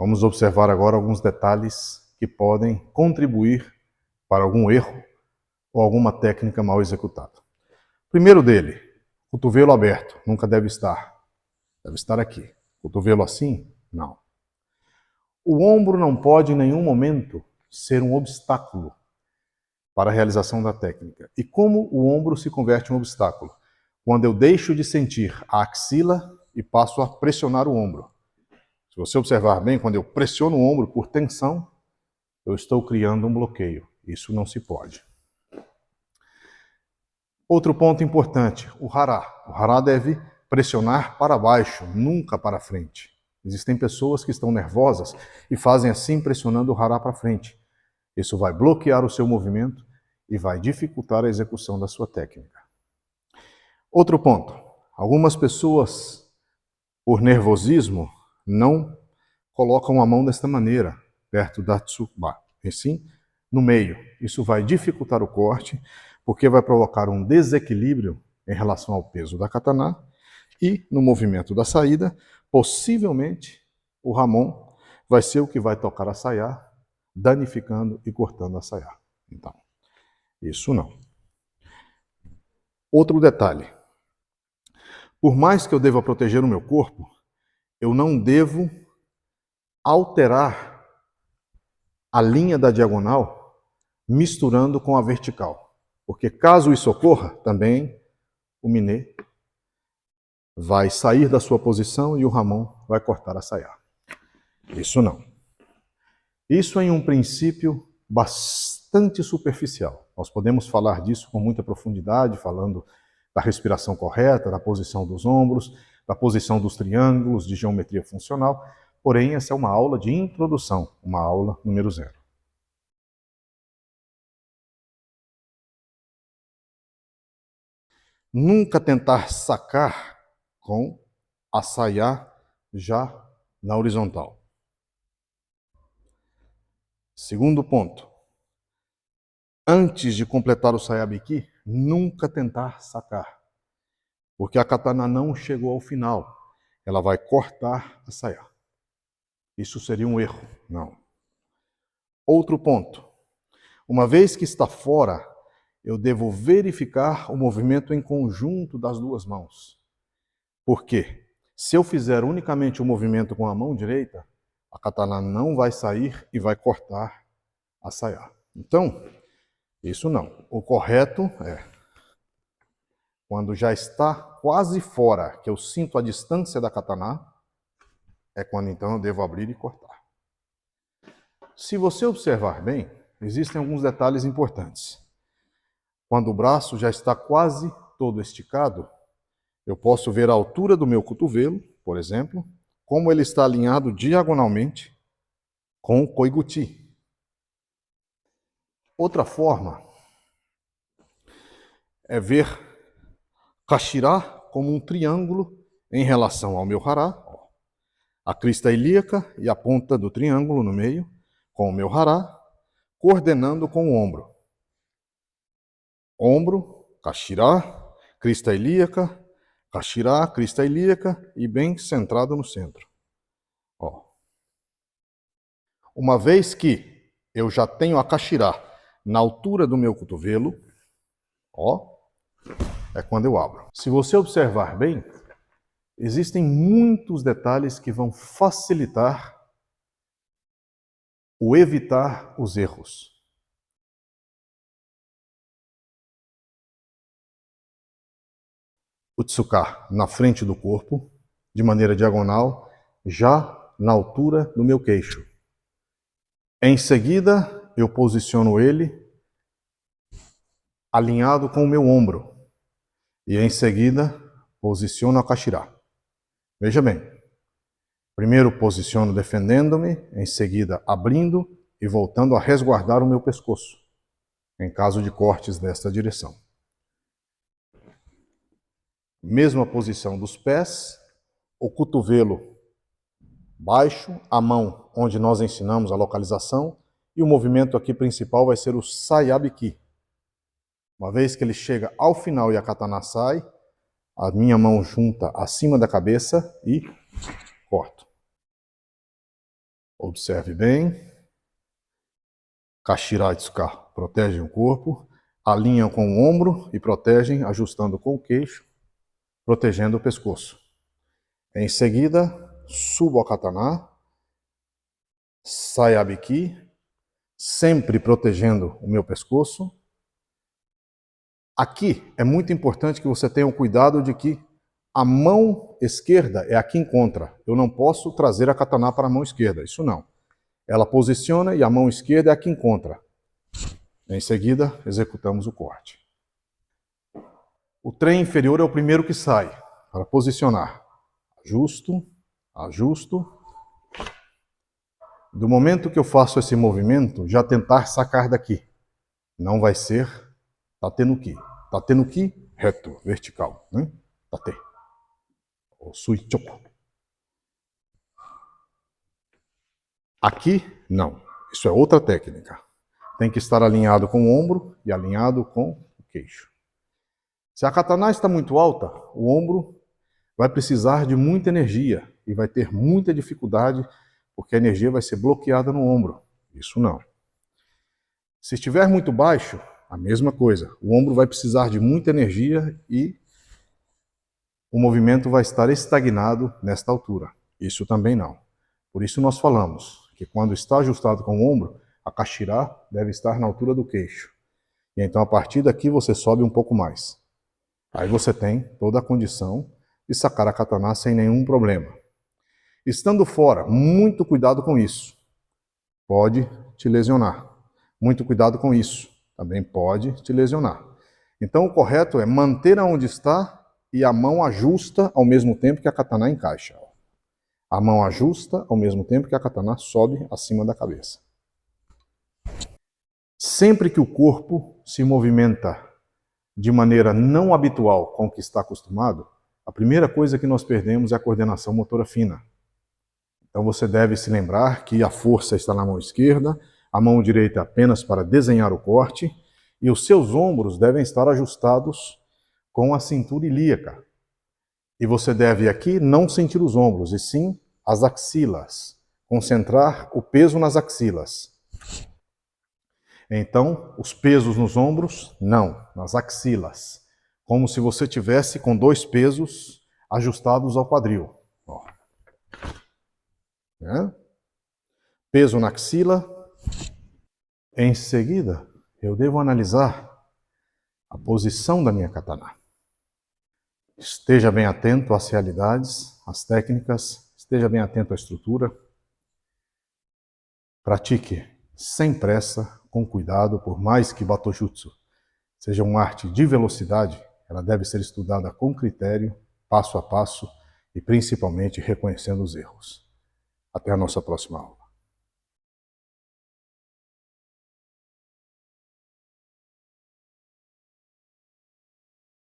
Vamos observar agora alguns detalhes que podem contribuir para algum erro ou alguma técnica mal executada. Primeiro dele, cotovelo aberto, nunca deve estar. Deve estar aqui. Cotovelo assim? Não. O ombro não pode em nenhum momento ser um obstáculo para a realização da técnica. E como o ombro se converte em um obstáculo? Quando eu deixo de sentir a axila e passo a pressionar o ombro. Se você observar bem, quando eu pressiono o ombro por tensão, eu estou criando um bloqueio. Isso não se pode. Outro ponto importante, o hará. O hará deve pressionar para baixo, nunca para frente. Existem pessoas que estão nervosas e fazem assim pressionando o hará para frente. Isso vai bloquear o seu movimento e vai dificultar a execução da sua técnica. Outro ponto, algumas pessoas, por nervosismo, não colocam a mão desta maneira, perto da tsuba, e sim no meio. Isso vai dificultar o corte, porque vai provocar um desequilíbrio em relação ao peso da katana e, no movimento da saída, possivelmente, o ramon vai ser o que vai tocar a saia, danificando e cortando a saia. Então, isso não. Outro detalhe. Por mais que eu deva proteger o meu corpo, eu não devo alterar a linha da diagonal misturando com a vertical. Porque caso isso ocorra, também o miné vai sair da sua posição e o ramon vai cortar a saia. Isso não. Isso é um princípio bastante superficial. Nós podemos falar disso com muita profundidade, falando da respiração correta, da posição dos ombros, da posição dos triângulos, de geometria funcional. Porém, essa é uma aula de introdução, uma aula número 0. Nunca tentar sacar com a saia já na horizontal. Segundo ponto. Antes de completar o sayabiki, nunca tentar sacar. Porque a katana não chegou ao final. Ela vai cortar a saia. Isso seria um erro. Não. Outro ponto. Uma vez que está fora, eu devo verificar o movimento em conjunto das duas mãos. Por quê? Se eu fizer unicamente o movimento com a mão direita, a katana não vai sair e vai cortar a saia. Então, isso não. O correto é, quando já está quase fora, que eu sinto a distância da katana, é quando então eu devo abrir e cortar. Se você observar bem, existem alguns detalhes importantes. Quando o braço já está quase todo esticado, eu posso ver a altura do meu cotovelo, por exemplo, como ele está alinhado diagonalmente com o koiguchi. Outra forma é ver kashira como um triângulo em relação ao meu hará, a crista ilíaca e a ponta do triângulo no meio, com o meu hará, coordenando com o ombro. Ombro, kashira, crista ilíaca, kashira, crista ilíaca e bem centrado no centro. Ó. Uma vez que eu já tenho a kashira na altura do meu cotovelo, ó, é quando eu abro. Se você observar bem, existem muitos detalhes que vão facilitar ou evitar os erros. O tsuka na frente do corpo, de maneira diagonal, já na altura do meu queixo. Em seguida, eu posiciono ele alinhado com o meu ombro. E em seguida, posiciono a kashira. Veja bem. Primeiro posiciono defendendo-me, em seguida abrindo e voltando a resguardar o meu pescoço, em caso de cortes desta direção. Mesma posição dos pés, o cotovelo baixo, a mão onde nós ensinamos a localização, e o movimento aqui principal vai ser o sayabiki. Uma vez que ele chega ao final e a katana sai, a minha mão junta acima da cabeça e corto. Observe bem. Kashira Itsuka protegem o corpo, alinham com o ombro e protegem, ajustando com o queixo, protegendo o pescoço. Em seguida, subo a katana, Sayabiki, sempre protegendo o meu pescoço. Aqui é muito importante que você tenha o cuidado de que a mão esquerda é a que encontra. Eu não posso trazer a katana para a mão esquerda, isso não. Ela posiciona e a mão esquerda é a que encontra. Em seguida, executamos o corte. O trem inferior é o primeiro que sai, para posicionar. Ajusto, ajusto. Do momento que eu faço esse movimento, já tentar sacar daqui. Não vai ser tate-no-ki. Tate-no-ki, reto, vertical, né? Tate. O sui-choku. Aqui, não. Isso é outra técnica. Tem que estar alinhado com o ombro e alinhado com o queixo. Se a katana está muito alta, o ombro vai precisar de muita energia e vai ter muita dificuldade porque a energia vai ser bloqueada no ombro. Isso não. Se estiver muito baixo, a mesma coisa. O ombro vai precisar de muita energia e o movimento vai estar estagnado nesta altura. Isso também não. Por isso nós falamos que quando está ajustado com o ombro, a kashira deve estar na altura do queixo. E então a partir daqui você sobe um pouco mais. Aí você tem toda a condição de sacar a katana sem nenhum problema. Estando fora, muito cuidado com isso. Pode te lesionar. Muito cuidado com isso. Também pode te lesionar. Então o correto é manter aonde está e a mão ajusta ao mesmo tempo que a katana encaixa. A mão ajusta ao mesmo tempo que a katana sobe acima da cabeça. Sempre que o corpo se movimenta de maneira não habitual com o que está acostumado, a primeira coisa que nós perdemos é a coordenação motora fina. Então você deve se lembrar que a força está na mão esquerda, a mão direita apenas para desenhar o corte, e os seus ombros devem estar ajustados com a cintura ilíaca. E você deve aqui não sentir os ombros, e sim as axilas. Concentrar o peso nas axilas. Então, os pesos nos ombros, não, nas axilas. Como se você tivesse com dois pesos ajustados ao quadril. Ó. Peso na axila. Em seguida, eu devo analisar a posição da minha katana. Esteja bem atento às realidades, às técnicas, esteja bem atento à estrutura. Pratique sem pressa, com cuidado, por mais que Batojutsu seja uma arte de velocidade, ela deve ser estudada com critério, passo a passo e principalmente reconhecendo os erros. Até a nossa próxima aula.